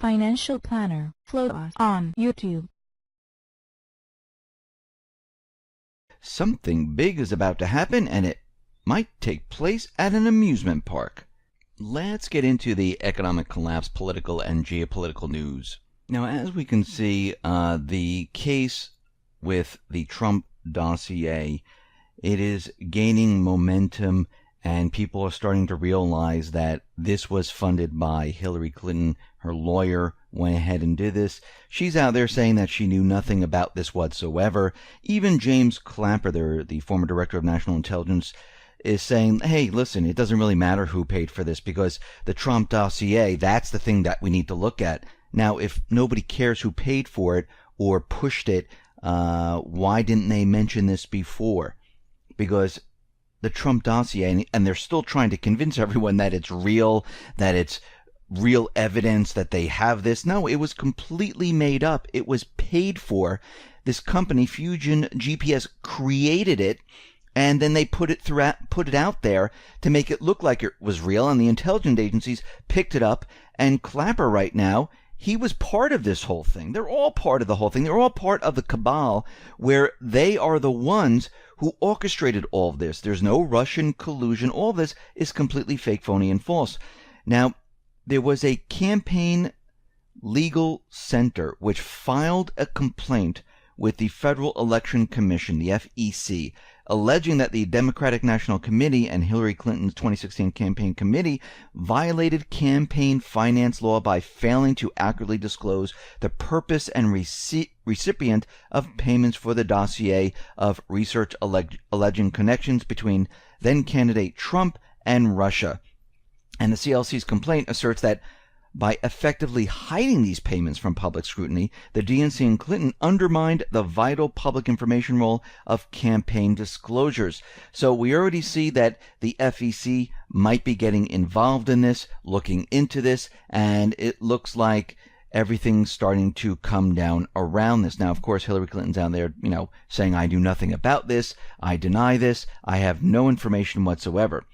Financial Planner. Follow us on YouTube. Something big is about to happen, and it might take place at an amusement park. Let's get into the economic collapse, political and geopolitical news. Now, as we can see, the case with the Trump Dossier, it is gaining momentum, and people are starting to realize that this was funded by Hillary Clinton. Her lawyer went ahead and did this. She's out there saying that she knew nothing about this whatsoever. Even James Clapper, the former director of national intelligence, is saying, hey, listen, it doesn't really matter who paid for this because the Trump Dossier, that's the thing that we need to look at. Now, if nobody cares who paid for it or pushed it, why didn't they mention this before? Because the Trump Dossier, and they're still trying to convince everyone that it's real, that it's real evidence, that they have this. No, it was completely made up. It was paid for. This company, Fusion GPS, created it, and then they put it out there to make it look like it was real, and the intelligence agencies picked it up. And Clapper right now, he was part of this whole thing. They're all part of the whole thing. They're all part of the cabal where they are the ones who orchestrated all of this. There's no Russian collusion. All this is completely fake, phony, and false. Now, there was a campaign legal center which filed a complaint with the Federal Election Commission, the FEC, alleging that the Democratic National Committee and Hillary Clinton's 2016 campaign committee violated campaign finance law by failing to accurately disclose the purpose and recipient of payments for the dossier of research alleging connections between then-candidate Trump and Russia. And the CLC's complaint asserts that by effectively hiding these payments from public scrutiny, the DNC and Clinton undermined the vital public information role of campaign disclosures. So we already see that the FEC might be getting involved in this, looking into this, and it looks like everything's starting to come down around this. Now, of course, Hillary Clinton's out there, saying, I do nothing about this, I deny this, I have no information whatsoever.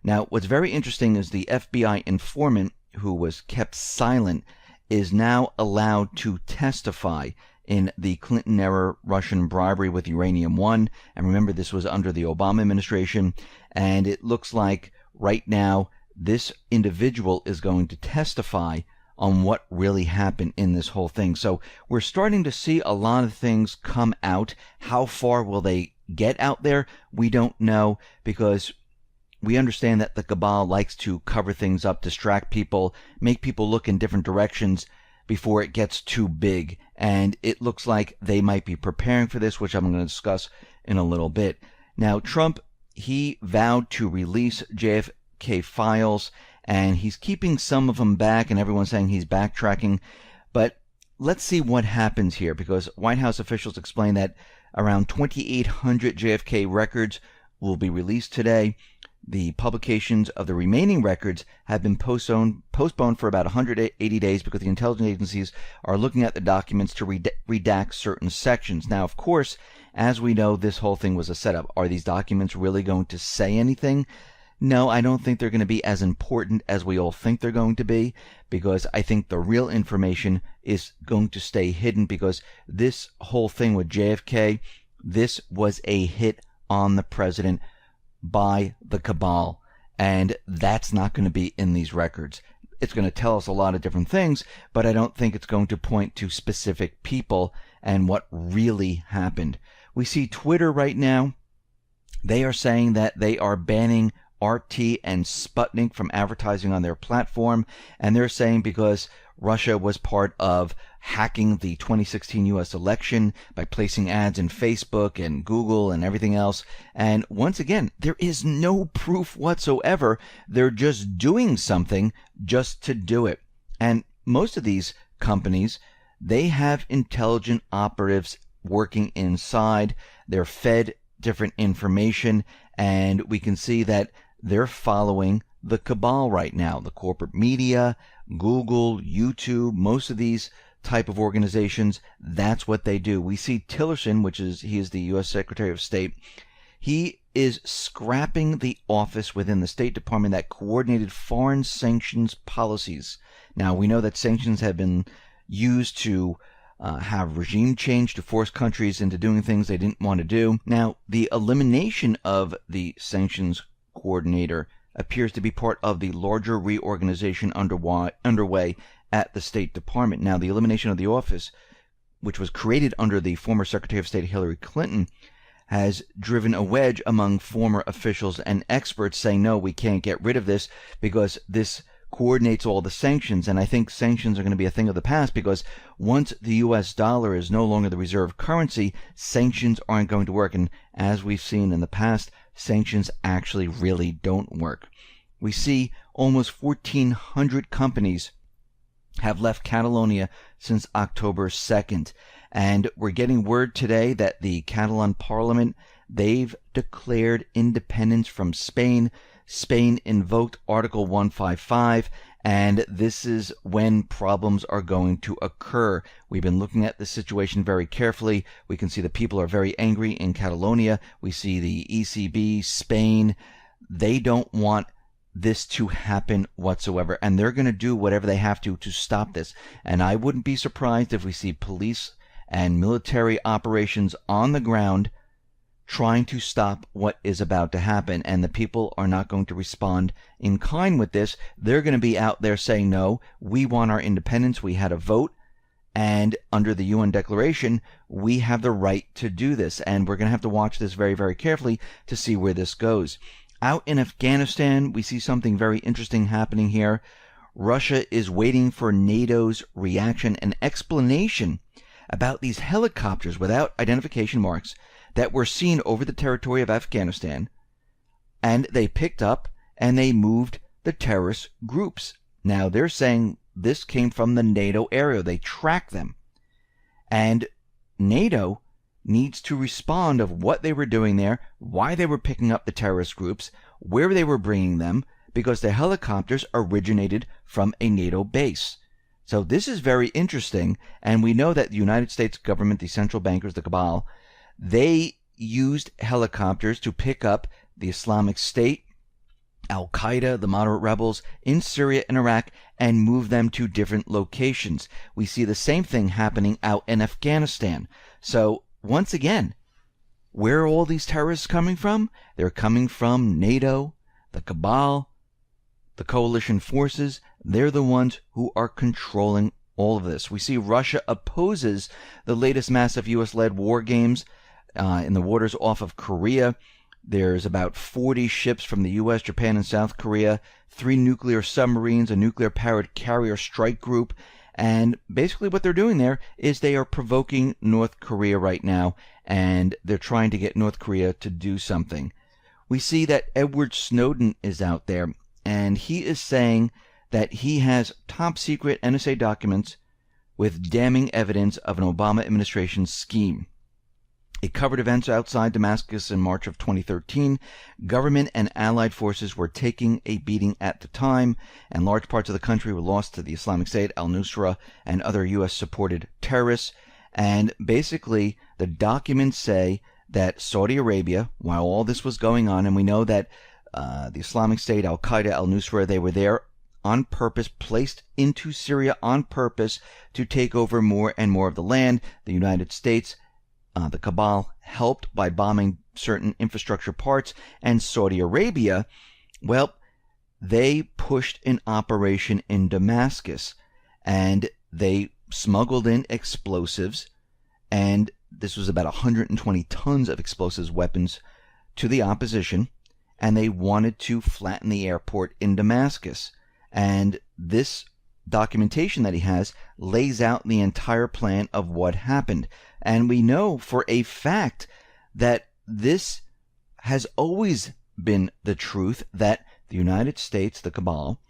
Now, what's very interesting is the FBI informant who was kept silent is now allowed to testify in the Clinton-era Russian bribery with Uranium 1. And remember, this was under the Obama administration. And it looks like right now this individual is going to testify on what really happened in this whole thing. So we're starting to see a lot of things come out. How far will they get out there? We don't know, because we understand that the cabal likes to cover things up, distract people, make people look in different directions before it gets too big. And it looks like they might be preparing for this, which I'm going to discuss in a little bit. Now, Trump, he vowed to release JFK files, and he's keeping some of them back, and everyone's saying he's backtracking. But let's see what happens here, because White House officials explain that around 2,800 JFK records will be released today. The publications of the remaining records have been postponed for about 180 days because the intelligence agencies are looking at the documents to redact certain sections. Now, of course, as we know, this whole thing was a setup. Are these documents really going to say anything? No, I don't think they're going to be as important as we all think they're going to be, because I think the real information is going to stay hidden, because this whole thing with JFK, this was a hit on the president by the cabal, and that's not going to be in these records. It's going to tell us a lot of different things, but I don't think it's going to point to specific people and what really happened. We see Twitter right now. They are saying that they are banning RT and Sputnik from advertising on their platform, and they're saying because Russia was part of hacking the 2016 U.S. election by placing ads in Facebook and Google and everything else. And once again, there is no proof whatsoever. They're just doing something just to do it. And most of these companies, they have intelligent operatives working inside. They're fed different information, and we can see that they're following the cabal right now. The corporate media, Google, YouTube, most of these type of organizations, that's what they do. We see Tillerson, he is the U.S. Secretary of State. He is scrapping the office within the State Department that coordinated foreign sanctions policies. Now, we know that sanctions have been used to have regime change, to force countries into doing things they didn't want to do. Now, the elimination of the sanctions coordinator appears to be part of the larger reorganization underway at the State Department. Now, the elimination of the office, which was created under the former Secretary of State Hillary Clinton, has driven a wedge among former officials and experts saying, no, we can't get rid of this because this coordinates all the sanctions. And I think sanctions are going to be a thing of the past, because once the US dollar is no longer the reserve currency, sanctions aren't going to work. And as we've seen in the past, sanctions actually really don't work. We see almost 1,400 companies have left Catalonia since October 2nd. And we're getting word today that the Catalan parliament, they've declared independence from Spain. Spain invoked Article 155, and this is when problems are going to occur. We've been looking at the situation very carefully. We can see the people are very angry in Catalonia. We see the ECB, Spain. They don't want this to happen whatsoever, and they're going to do whatever they have to stop this. And I wouldn't be surprised if we see police and military operations on the ground trying to stop what is about to happen. And the people are not going to respond in kind with this. They're going to be out there saying, no, we want our independence. We had a vote, and under the UN declaration, we have the right to do this. And we're going to have to watch this very, very carefully to see where this goes. Out in Afghanistan, we see something very interesting happening here. Russia is waiting for NATO's reaction and explanation about these helicopters without identification marks that were seen over the territory of Afghanistan, and they picked up and they moved the terrorist groups. Now, they're saying this came from the NATO area. They tracked them. And NATO needs to respond of what they were doing there, why they were picking up the terrorist groups, where they were bringing them, because the helicopters originated from a NATO base. So this is very interesting, and we know that the United States government, the central bankers, the cabal, they used helicopters to pick up the Islamic State, Al-Qaeda, the moderate rebels in Syria and Iraq, and move them to different locations. We see the same thing happening out in Afghanistan. So once again, where are all these terrorists coming from? They're coming from NATO, the cabal, the coalition forces. They're the ones who are controlling all of this. We see Russia opposes the latest massive U.S.-led war games in the waters off of Korea. There's about 40 ships from the U.S., Japan, and South Korea, 3 nuclear submarines, a nuclear-powered carrier strike group. And basically what they're doing there is they are provoking North Korea right now, and they're trying to get North Korea to do something. We see that Edward Snowden is out there, and he is saying that he has top-secret NSA documents with damning evidence of an Obama administration scheme. It covered events outside Damascus in March of 2013. Government and allied forces were taking a beating at the time, and large parts of the country were lost to the Islamic State, al-Nusra, and other U.S.-supported terrorists. And basically, the documents say that Saudi Arabia, while all this was going on, and we know that the Islamic State, al-Qaeda, al-Nusra, they were there on purpose, placed into Syria on purpose to take over more and more of the land. The United States, the cabal, helped by bombing certain infrastructure parts, and Saudi Arabia, well, they pushed an operation in Damascus, and they smuggled in explosives, and this was about 120 tons of explosives weapons to the opposition, and they wanted to flatten the airport in Damascus. And this documentation that he has lays out the entire plan of what happened. And we know for a fact that this has always been the truth, that the United States, the cabal,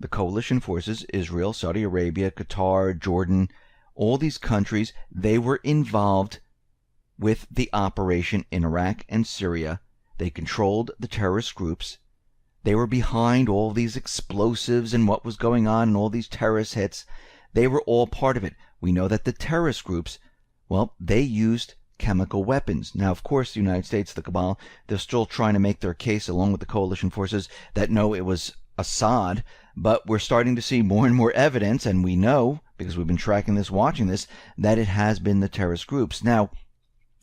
the coalition forces, Israel, Saudi Arabia, Qatar, Jordan, all these countries, they were involved with the operation in Iraq and Syria. They controlled the terrorist groups. They were behind all these explosives and what was going on and all these terrorist hits. They were all part of it. We know that the terrorist groups, well, they used chemical weapons. Now, of course, the United States, the cabal, they're still trying to make their case along with the coalition forces that no, it was Assad, but we're starting to see more and more evidence, and we know, because we've been tracking this, watching this, that it has been the terrorist groups. Now,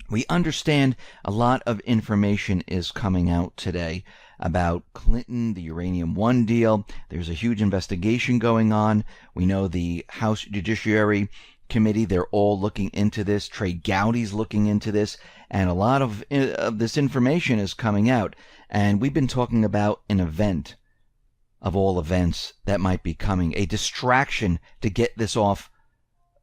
we understand a lot of information is coming out today about Clinton, the Uranium One deal. There's a huge investigation going on. We know the House Judiciary Committee, they're all looking into this. Trey Gowdy's looking into this, and a lot of this information is coming out. And we've been talking about an event of all events that might be coming, a distraction to get this off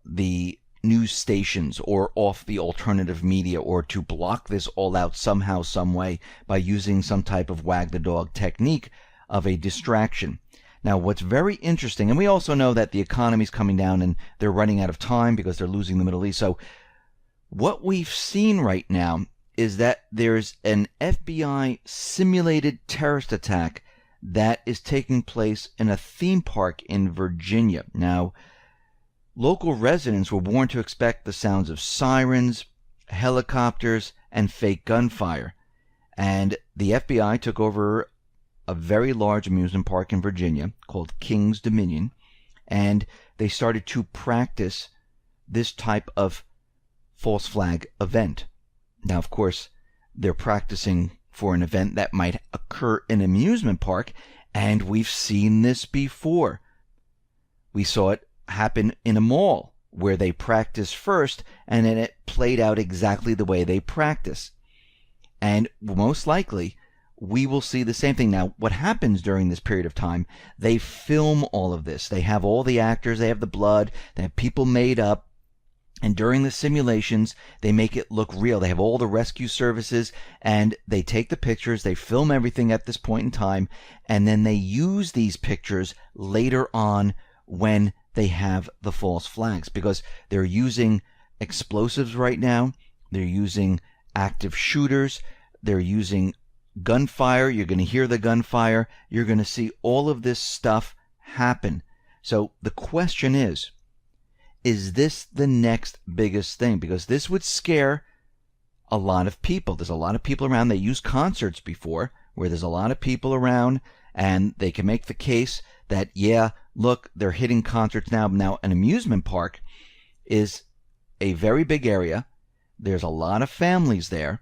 the news stations or off the alternative media, or to block this all out somehow, some way, by using some type of wag the dog technique of a distraction. Now, what's very interesting, and we also know that the economy's coming down and they're running out of time because they're losing the Middle East. So what we've seen right now is that there's an FBI simulated terrorist attack that is taking place in a theme park in Virginia. Now, local residents were warned to expect the sounds of sirens, helicopters, and fake gunfire. And the FBI took over a very large amusement park in Virginia called King's Dominion, and they started to practice this type of false flag event. Now, of course, they're practicing for an event that might occur in an amusement park, and we've seen this before. We saw it happen in a mall where they practiced first, and then it played out exactly the way they practice. And most likely, we will see the same thing. Now, what happens during this period of time, they film all of this. They have all the actors, they have the blood, they have people made up, and during the simulations, they make it look real. They have all the rescue services, and they take the pictures, they film everything at this point in time, and then they use these pictures later on when they have the false flags, because they're using explosives right now, they're using active shooters, they're using gunfire. You're going to hear the gunfire. You're going to see all of this stuff happen. So the question is this the next biggest thing? Because this would scare a lot of people. There's a lot of people around. They used concerts before where there's a lot of people around, and they can make the case that, yeah, look, they're hitting concerts now. Now, an amusement park is a very big area. There's a lot of families there,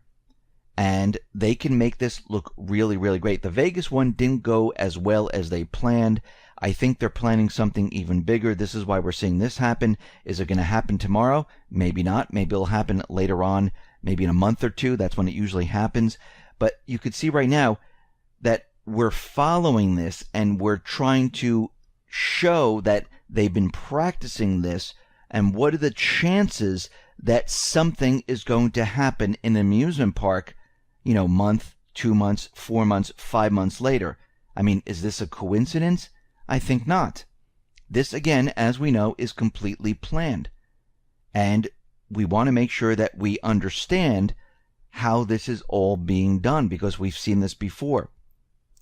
and they can make this look really, really great. The Vegas one didn't go as well as they planned. I think they're planning something even bigger. This is why we're seeing this happen. Is it going to happen tomorrow? Maybe not. Maybe it'll happen later on, maybe in a month or two. That's when it usually happens. But you could see right now that we're following this, and we're trying to show that they've been practicing this, and what are the chances that something is going to happen in an amusement park, month, 2 months, 4 months, 5 months later. I mean, is this a coincidence? I think not. This, again, as we know, is completely planned. And we want to make sure that we understand how this is all being done, because we've seen this before.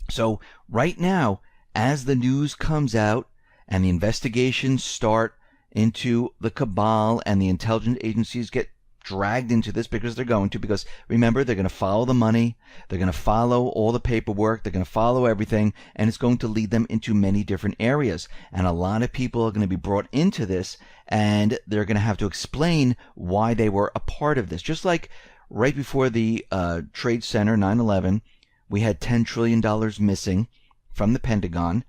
So right now, as the news comes out and the investigations start into the cabal and the intelligence agencies get dragged into this, because they're going to, because remember, they're going to follow the money, they're going to follow all the paperwork, they're going to follow everything, and it's going to lead them into many different areas. And a lot of people are going to be brought into this, and they're going to have to explain why they were a part of this. Just like right before the Trade Center 9/11, we had $10 trillion missing from the Pentagon,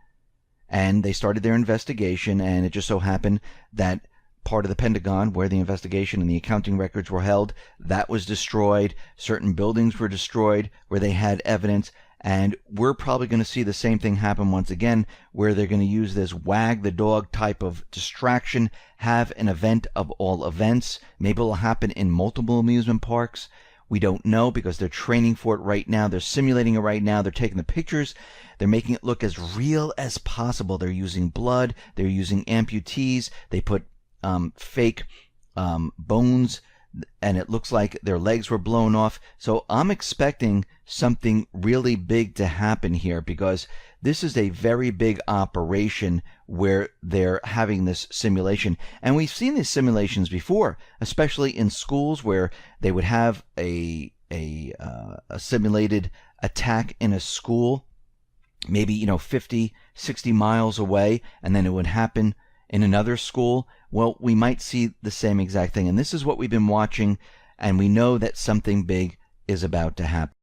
and they started their investigation, and it just so happened that part of the Pentagon where the investigation and the accounting records were held, that was destroyed. Certain buildings were destroyed where they had evidence, and we're probably going to see the same thing happen once again, where they're going to use this wag the dog type of distraction, have an event of all events. Maybe it'll happen in multiple amusement parks. We don't know, because they're training for it right now. They're simulating it right now. They're taking the pictures. They're making it look as real as possible. They're using blood. They're using amputees. They put fake bones and it looks like their legs were blown off. So I'm expecting something really big to happen here, because this is a very big operation where they're having this simulation. And we've seen these simulations before, especially in schools, where they would have a simulated attack in a school, maybe 50, 60 miles away, and then it would happen in another school. Well, we might see the same exact thing. And this is what we've been watching, and we know that something big is about to happen.